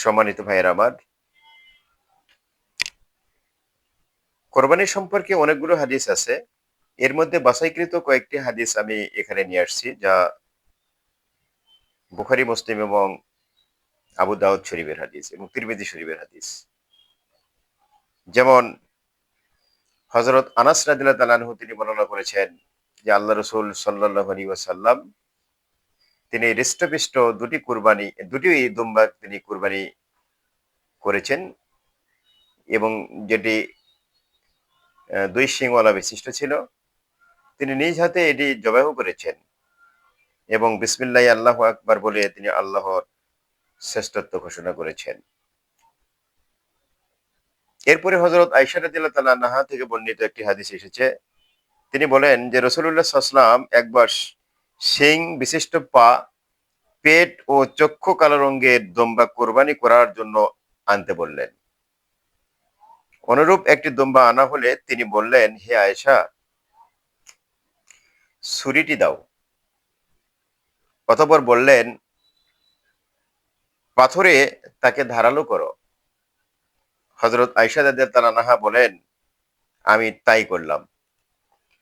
সম্মানিত ভাইয়েরা আমার, কোরবানি সম্পর্কে অনেকগুলো হাদিস আছে। এর মধ্যে বাছাইকৃত কয়েকটি হাদিস আমি এখানে নিয়ে আসছি, যা বুখারী, মুসলিম এবং আবু দাউদ শরীফের হাদিস এবং তিরমিজি শরীফের হাদিস। যেমন হযরত আনাস রাদিয়াল্লাহু তাআলা আনহু তিনি বর্ণনা করেছেন যে আল্লাহ রাসূল সাল্লাল্লাহু আলাইহি ওয়াসাল্লাম তিনি হৃষ্টপুষ্ট দুটি দুম্বা তিনি কুরবানি করেছেন এবং যেটি দুই শিংওয়ালা বিশিষ্ট ছিল। তিনি নিজ হাতে এটি জবাহ করেছেন এবং বিসমিল্লাহ আল্লাহু আকবার বলে তিনি আল্লাহর শ্রেষ্ঠত্ব ঘোষণা করেছেন। এরপরে হযরত আয়েশা রাদিয়াল্লাহু তাআলা আনহা থেকে বর্ণিত একটি হাদিস এসেছে। তিনি বলেন যে রাসূলুল্লাহ সাল্লাল্লাহু আলাইহি ওয়াসাল্লাম একবার শিং বিশিষ্ট পা, পেট ও চক্ষু কালো রঙের দুম্বা কুরবানি করার জন্য আনতে বললেন। অনুরূপ একটি দুম্বা আনা হলে তিনি বললেন, হে আয়েশা, ছুরিটি দাও। অতঃপর বললেন, পাথরে তাকে ধারালো করো। হযরত আয়েশা রাদিয়াল্লাহু তাআলা আনহা বলেন, আমি তাই করলাম।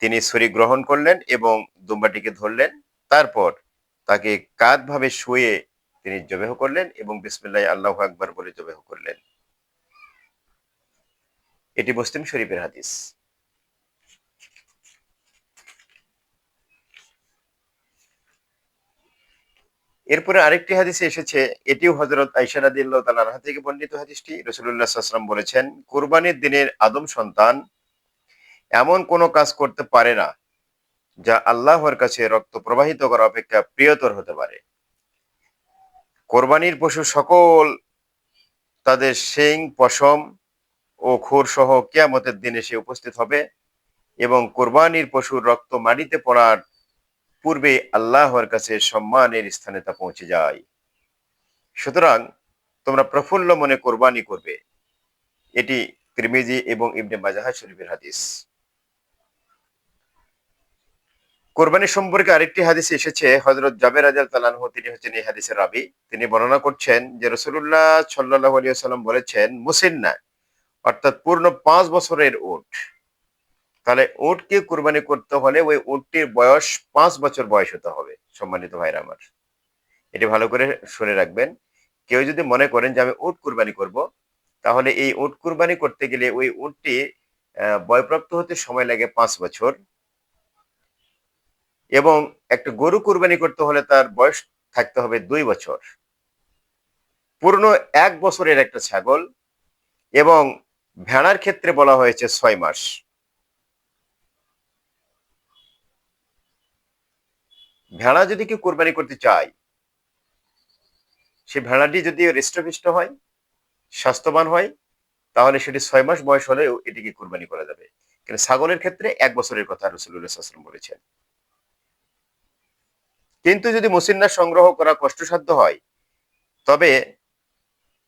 তিনি ছুরি গ্রহণ করলেন এবং দুম্বাটিকে ধরলেন। তারপর তাকে কাঁধভাবে শুয়ে তিনি জবেহ করলেন এবং বিসমিল্লাহ আল্লাহু আকবার বলে জবেহ করলেন। এটি মুসলিম শরীফের হাদিস। এরপরে আরেকটি হাদিসে এসেছে, এটিও হযরত আয়েশা রাদিয়াল্লাহু তাআলা আনহা থেকে বর্ণিত হাদিসটি। রাসূলুল্লাহ সাল্লাল্লাহু আলাইহি ওয়াসাল্লাম বলেছেন, কুরবানির দিনের আদম সন্তান এমন কোনো কাজ করতে পারে না যা আল্লাহর কাছে রক্ত প্রবাহিত করা অপেক্ষা প্রিয়তর হতে পারে। কোরবানির পশু সকল তাদের শিং, পশম ও খুর সহ কিয়ামতের দিন এসে উপস্থিত হবে এবং কোরবানির পশুর রক্ত মাটিতে পড়ার পূর্বে আল্লাহর কাছে সম্মানের স্থানে তা পৌঁছে যায়। সুতরাং তোমরা প্রফুল্ল মনে কোরবানি করবে। এটি তিরমিজি এবং ইবনে মাজাহ শরীফের হাদিস। কোরবানি সম্পর্কে আরেকটি হাদিস এসেছে, হযরত জাবের রাদিয়াল্লাহু তাআলা আনহু তিনি হচ্ছেন এই হাদিসের রাবী। তিনি বর্ণনা করছেন যে রাসূলুল্লাহ সাল্লাল্লাহু আলাইহি ওয়াসাল্লাম বলেছেন, মুসিন্না অর্থাৎ পূর্ণ ৫ বছরের উট। তাহলে উটকে কুরবানি করতে হলে ওই উটটির বয়স ৫ বছর বয়স হতে হবে। সম্মানিত ভাইরা আমার, এটি ভালো করে শুনে রাখবেন। কেউ যদি মনে করেন যে আমি উট কুরবানি করব, তাহলে এই উট কুরবানি করতে গেলে ওই উটটি বয়প্রাপ্ত হতে সময় লাগে ৫ বছর এবং একটা গরু কুরবানি করতে হলে তার বয়স থাকতে হবে ২ বছর। পূর্ণ ১ বছরের একটা ছাগল এবং ভেড়ার ক্ষেত্রে বলা হয়েছে ৬ মাস। ভেড়া যদি কেউ কোরবানি করতে চায়, সে ভেড়াটি যদি হৃষ্টপুষ্ট হয়, স্বাস্থ্যবান হয়, তাহলে সেটি ৬ মাস বয়স হলেও এটিকে কোরবানি করা যাবে। কিন্তু ছাগলের ক্ষেত্রে ১ বছরের কথা রাসূলুল্লাহ সাল্লাল্লাহু আলাইহি ওয়াসাল্লাম বলেছেন। কিন্তু যদি মুসিন্না সংগ্রহ করা কষ্টসাধ্য হয়, তবে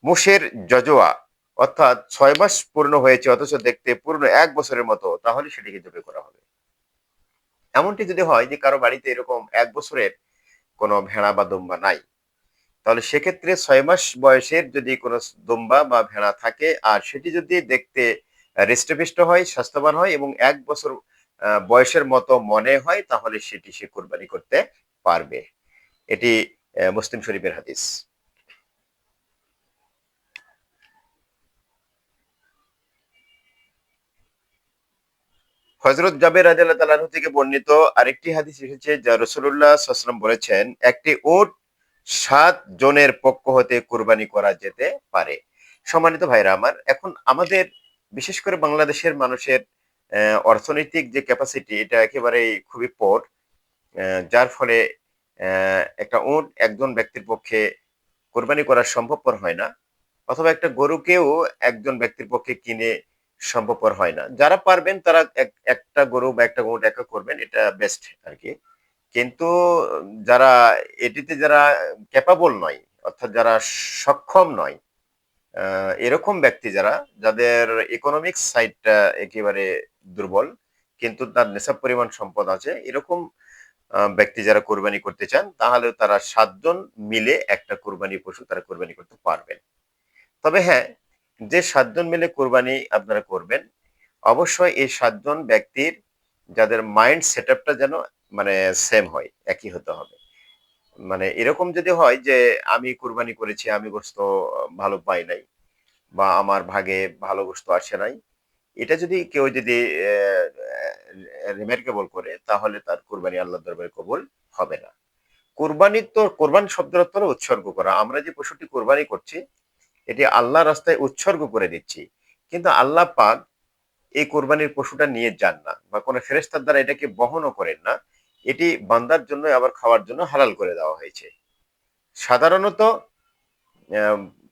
মোষের জজোয়া অর্থাৎ ৬ মাস পূর্ণ হয়েছে অথচ দেখতে পূর্ণ ১ বছরের মতো, তাহলে সেটিকে জবাই করা হবে। এমনটি যদি হয় যে কারো বাড়িতে এরকম ১ বছরের কোনো ভেড়া বা দুম্বা নাই, তাহলে সেক্ষেত্রে ৬ মাস বয়সের যদি কোনো দুম্বা বা ভেড়া থাকে আর সেটি যদি দেখতে হৃষ্টপুষ্ট হয়, স্বাস্থ্যবান হয় এবং ১ বছর বয়সের মতো মনে হয়, তাহলে সেটি সে কোরবানি করতে পারবে। এটি মুসলিম শরীফের হাদিস। হযরত জাবের রাদিয়াল্লাহু তাআলা আনহু থেকে বর্ণিত আরেকটি হাদিস এসেছে, যা রাসূলুল্লাহ সাল্লাল্লাহু আলাইহি ওয়াসাল্লাম বলেছেন, একটি উট ৭ জনের পক্ষ হতে কুরবানি করা যেতে পারে। সম্মানিত ভাইরা আমার, এখন আমাদের বিশেষ করে বাংলাদেশের মানুষের অর্থনৈতিক যে ক্যাপাসিটি এটা একেবারেই খুবই পোর। যার ফলে একটা উট একজন ব্যক্তির পক্ষে কোরবানি করা সম্ভবপর হয় না। অথবা একটা গরুকেও একজন ব্যক্তির পক্ষে কিনে সম্ভবপর হয় না। যারা পারবেন তারা একটা গরু বা একটা উট একা করবেন, এটা বেস্ট আরকি। কিন্তু যারা যারা ক্যাপাবল নয়, অর্থাৎ যারা সক্ষম নয়, এরকম ব্যক্তি যাদের ইকোনমিক্স সাইডটা একেবারে দুর্বল, কিন্তু তার নেশাব পরিমাণ সম্পদ আছে, এরকম ব্যক্তি যারা কোরবানি করতে চান, তাহলে তারা ৭ জন মিলে একটা কোরবানি পশু তারা কোরবানি করতে পারবেন। তবে হ্যাঁ, যে ৭ জন মিলে কোরবানি আপনারা করবেন, অবশ্যই এই ৭ জন ব্যক্তির যাদের মাইন্ড সেটআপটা যেন মানে সেম হয়, একই হতে হবে। মানে এরকম যদি হয় যে আমি কুরবানি করেছি, আমি গোশত ভালো পাই নাই বা আমার ভাগে ভালো গোশত আসে নাই, এটা যদি কেউ যদি রিমার্কেবল করে তাহলে তার কুরবানি আল্লাহর দরবারে কবুল হবে না। কুরবানি তো কোরবান শব্দের অর্থ হলো উৎসর্গ করা। আমরা যে পশুটি কোরবানি করছি এটি আল্লাহর রাস্তায় উৎসর্গ করে দিচ্ছি। কিন্তু আল্লাহ পাক এই কোরবানির পশুটা নিয়ে যান না বা কোনো ফেরেশতার দ্বারা এটাকে বহনও করেন না। এটি বান্দার জন্য আবার খাওয়ার জন্য হালাল করে দেওয়া হয়েছে। সাধারণত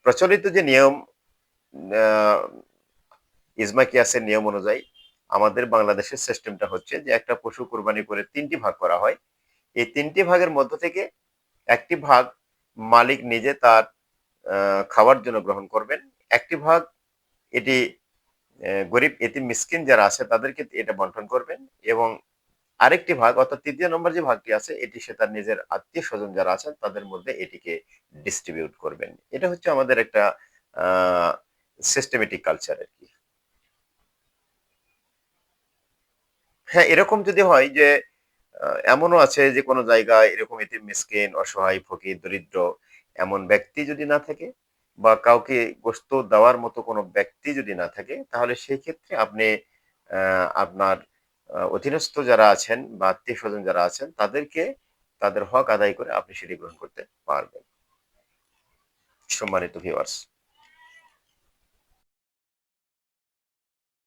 প্রচলিত যে নিয়ম আ ইজমা কিয়াসের নিয়ম অনুযায়ী আমাদের বাংলাদেশের সিস্টেমটা হচ্ছে যে একটা পশু কোরবানি করে ৩ টি ভাগ করা হয়। এই ৩ টি ভাগের মধ্য থেকে ১ টি ভাগ মালিক নিজে তার খাওয়ার জন্য গ্রহণ করবেন। ১ টি ভাগ এটি গরিব এতিম মিসকিন যারা আছে তাদেরকে এটা বন্টন করবেন এবং আরেকটি ভাগ অর্থাৎ ৩য় নম্বর যে ভাগটি আছে এটি সে তার নিজের আত্মীয়স্বজন যারা আছেন তাদের মধ্যে এটিকে ডিস্ট্রিবিউট করবেন। এটা হচ্ছে আমাদের একটা আ সিস্টেমেটিক কালচার আরকি। হ্যাঁ, এরকম যদি হয় যে এমনও আছে যে কোনো জায়গায় এরকম এতিম মিসকিন, অসহায়, ফকির, দরিদ্র এমন ব্যক্তি যদি না থাকে বা কাউকে গোশত দেওয়ার মতো কোনো ব্যক্তি যদি না থাকে, তাহলে সেই ক্ষেত্রে আপনি আপনার অধীনস্থ যারা আছেন বা আত্মীয়স্বজন যারা আছেন তাদেরকে তাদের হক আদায় করে আপনি সেটি গ্রহণ করতে পারবেন। সম্মানিত ভিউয়ার্স।